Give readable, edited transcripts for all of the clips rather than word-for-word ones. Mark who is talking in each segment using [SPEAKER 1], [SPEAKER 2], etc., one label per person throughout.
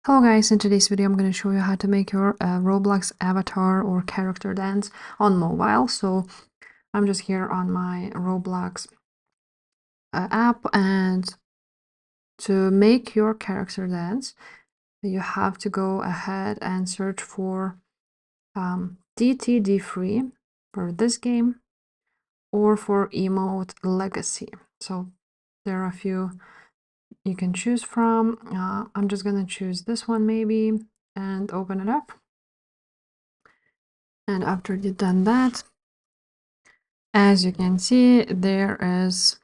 [SPEAKER 1] Hello guys, in today's video I'm going to show you how to make your Roblox avatar or character dance on mobile. So I'm just here on my Roblox app, and to make your character dance you have to go ahead and search for DTD free for this game or for emote legacy. So there are a few you can choose from. I'm just going to choose this one maybe and open it up. And after you've done that, as you can see, there is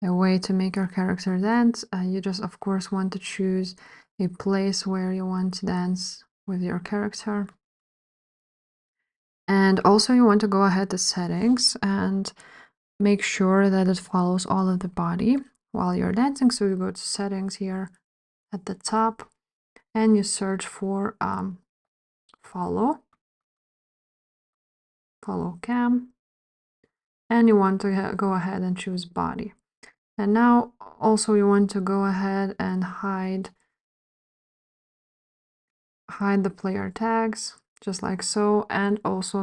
[SPEAKER 1] a way to make your character dance. You just, of course, want to choose a place where you want to dance with your character. And also you want to go ahead to settings and make sure that it follows all of the body while you're dancing. So you go to settings here at the top and you search for follow cam, and you want to go ahead and choose body. And now also you want to go ahead and hide the player tags, just like so, and also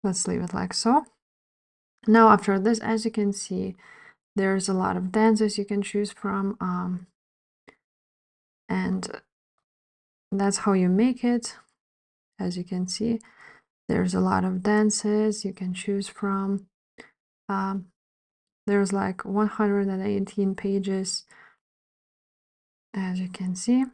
[SPEAKER 1] let's leave it like so. Now after this, as you can see, there's a lot of dances you can choose from, and that's how you make it. As you can see, there's a lot of dances you can choose from. There's like 118 pages, as you can see.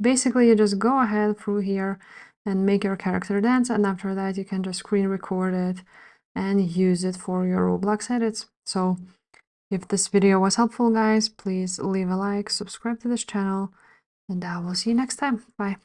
[SPEAKER 1] Basically, you just go ahead through here and make your character dance, and after that you can just screen record it and use it for your Roblox edits. So if this video was helpful, guys, please leave a like, subscribe to this channel, and I will see you next time. Bye.